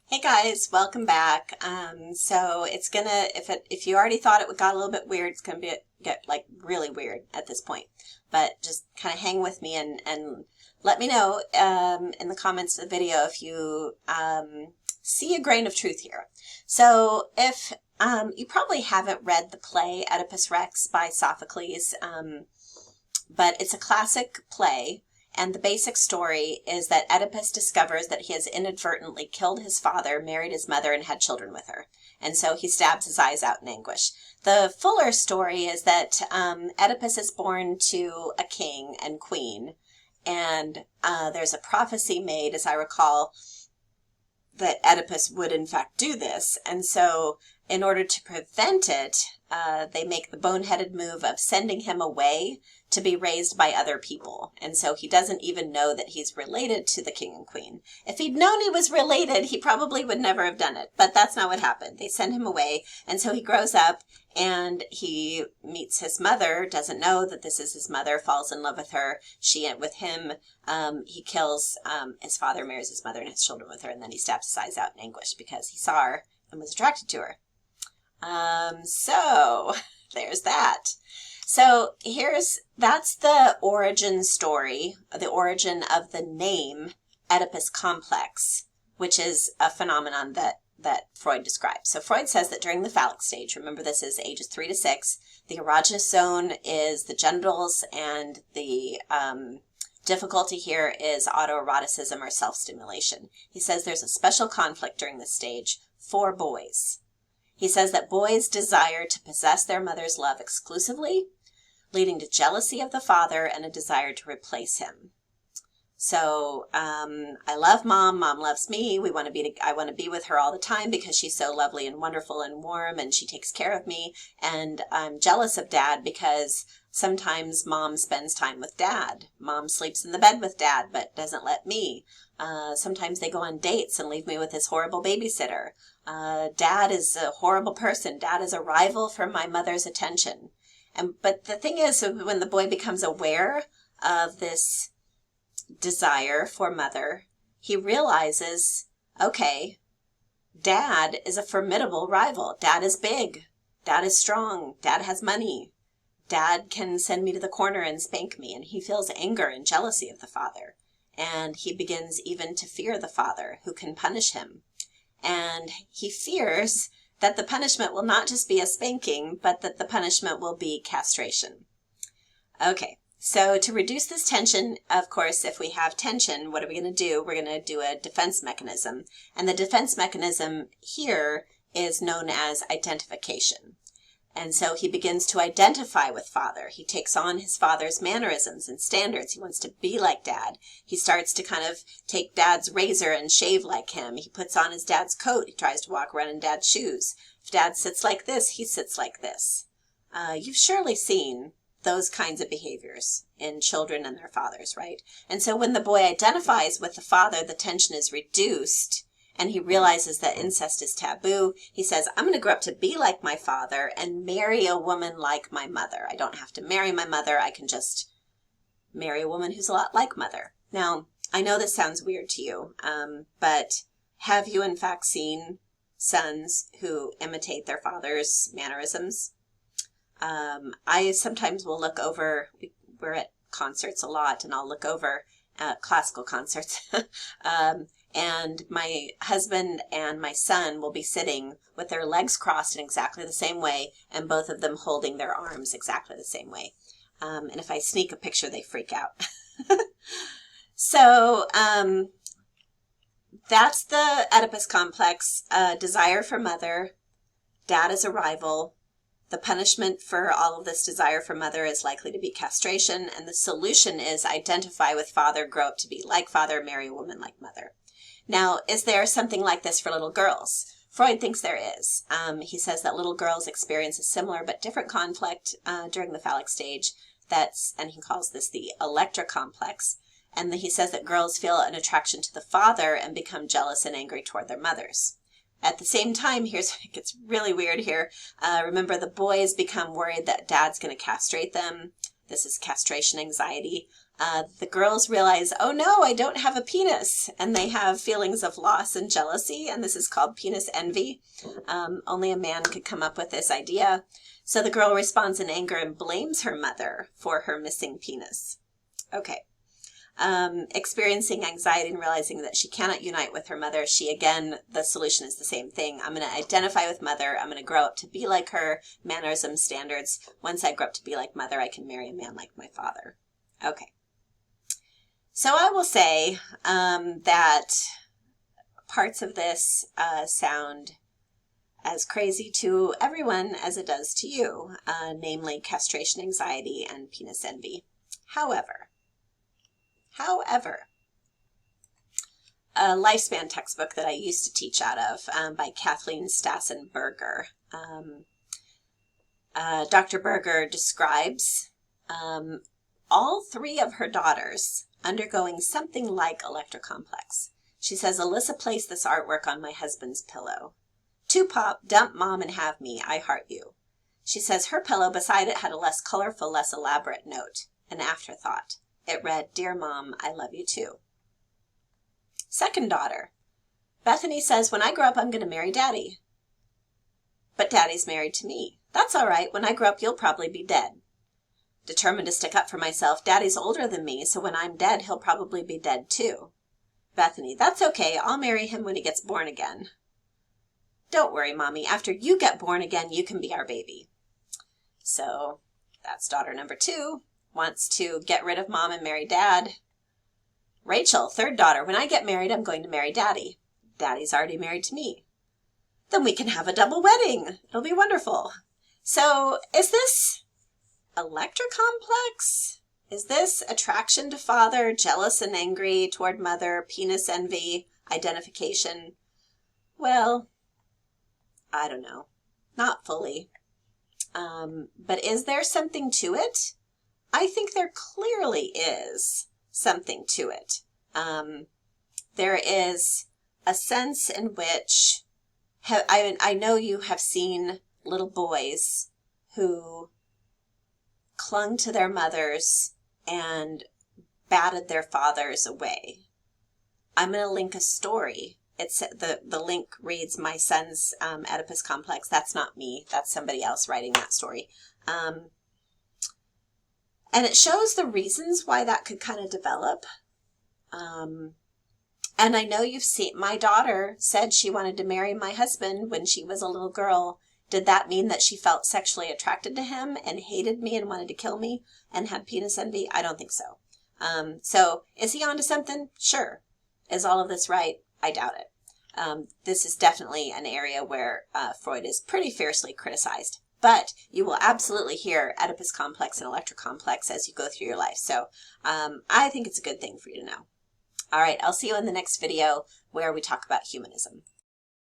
Hey guys, welcome back. So it's gonna, if you already thought it got a little bit weird, it's gonna get like really weird at this point. But just kind of hang with me and let me know in the comments of the video if you see a grain of truth here. So if you probably haven't read the play Oedipus Rex by Sophocles, but it's a classic play. And the basic story is that Oedipus discovers that he has inadvertently killed his father, married his mother, and had children with her. And so he stabs his eyes out in anguish. The fuller story is that Oedipus is born to a king and queen. And there's a prophecy made, as I recall, that Oedipus would in fact do this. And so in order to prevent it, they make the boneheaded move of sending him away to be raised by other people. And so he doesn't even know that he's related to the king and queen. If he'd known he was related, he probably would never have done it. But that's not what happened. They send him away. And so he grows up and he meets his mother, doesn't know that this is his mother, falls in love with her. She with him. He kills his father, marries his mother, and has children with her. And then he stabs his eyes out in anguish because he saw her and was attracted to her. So there's that. So that's the origin story, the origin of the name Oedipus complex, which is a phenomenon that Freud describes. So Freud says that during the phallic stage, remember this is ages 3 to 6, the erogenous zone is the genitals, and the difficulty here is autoeroticism or self-stimulation. He says there's a special conflict during this stage for boys. He says that boys desire to possess their mother's love exclusively, leading to jealousy of the father and a desire to replace him. So I love mom. Mom loves me. I want to be with her all the time because she's so lovely and wonderful and warm, and she takes care of me. And I'm jealous of dad because sometimes mom spends time with dad. Mom sleeps in the bed with dad, but doesn't let me. Sometimes they go on dates and leave me with this horrible babysitter. Dad is a horrible person. Dad is a rival for my mother's attention. But the thing is, when the boy becomes aware of this desire for mother, he realizes, okay, dad is a formidable rival. Dad is big. Dad is strong. Dad has money. Dad can send me to the corner and spank me. And he feels anger and jealousy of the father. And he begins even to fear the father who can punish him. And he fears that the punishment will not just be a spanking, but that the punishment will be castration. Okay, so to reduce this tension, of course, if we have tension, what are we going to do? We're going to do a defense mechanism. And the defense mechanism here is known as identification. And so he begins to identify with father. He takes on his father's mannerisms and standards. He wants to be like dad. He starts to kind of take dad's razor and shave like him. He puts on his dad's coat. He tries to walk around in dad's shoes. If dad sits like this, he sits like this. You've surely seen those kinds of behaviors in children and their fathers, right? And so when the boy identifies with the father, the tension is reduced. And he realizes that incest is taboo. He says, I'm going to grow up to be like my father and marry a woman like my mother. I don't have to marry my mother. I can just marry a woman who's a lot like mother. Now, I know this sounds weird to you, but have you in fact seen sons who imitate their father's mannerisms? I sometimes will look over, we're at concerts a lot, and I'll look over classical concerts. And my husband and my son will be sitting with their legs crossed in exactly the same way, and both of them holding their arms exactly the same way. And if I sneak a picture, they freak out. So that's the Oedipus complex, desire for mother, dad is a rival. The punishment for all of this desire for mother is likely to be castration, and the solution is identify with father, grow up to be like father, marry a woman like mother. Now, is there something like this for little girls? Freud thinks there is. He says that little girls experience a similar but different conflict during the phallic stage. And he calls this the Electra complex. And he says that girls feel an attraction to the father and become jealous and angry toward their mothers. At the same time, it gets really weird here. Remember, the boys become worried that dad's going to castrate them. This is castration anxiety. The girls realize, oh no, I don't have a penis, and they have feelings of loss and jealousy, and this is called penis envy. Only a man could come up with this idea. So the girl responds in anger and blames her mother for her missing penis. Okay. Experiencing anxiety and realizing that she cannot unite with her mother, the solution is the same thing. I'm going to identify with mother. I'm going to grow up to be like her, mannerism, standards. Once I grow up to be like mother, I can marry a man like my father. Okay. So I will say that parts of this sound as crazy to everyone as it does to you, namely castration anxiety and penis envy. However, a lifespan textbook that I used to teach out of by Kathleen Stassen-Berger. Dr. Berger describes all three of her daughters undergoing something like Electra complex. She says, Alyssa placed this artwork on my husband's pillow. 2 pop, dump mom and have me, I heart you. She says her pillow beside it had a less colorful, less elaborate note, an afterthought. It read, Dear Mom, I love you too. Second daughter, Bethany says, when I grow up, I'm going to marry Daddy. But Daddy's married to me. That's all right. When I grow up, you'll probably be dead. Determined to stick up for myself, Daddy's older than me, so when I'm dead, he'll probably be dead too. Bethany, that's okay. I'll marry him when he gets born again. Don't worry, Mommy. After you get born again, you can be our baby. So that's daughter number 2. Wants to get rid of Mom and marry Dad. Rachel, third daughter, when I get married, I'm going to marry Daddy. Daddy's already married to me. Then we can have a double wedding. It'll be wonderful. So is this Electra complex? Is this attraction to father, jealous and angry toward mother, penis envy, identification? Well, I don't know. Not fully. But is there something to it? I think there clearly is something to it. There is a sense in which I know you have seen little boys who clung to their mothers and batted their fathers away. I'm going to link a story. It's the link reads, My son's Oedipus complex. That's not me. That's somebody else writing that story. And it shows the reasons why that could kind of develop. And I know you've seen, my daughter said she wanted to marry my husband when she was a little girl. Did that mean that she felt sexually attracted to him and hated me and wanted to kill me and had penis envy? I don't think so. So is he onto something? Sure. Is all of this right? I doubt it. This is definitely an area where Freud is pretty fiercely criticized. But you will absolutely hear Oedipus complex and Electra complex as you go through your life. So I think it's a good thing for you to know. All right, I'll see you in the next video where we talk about humanism.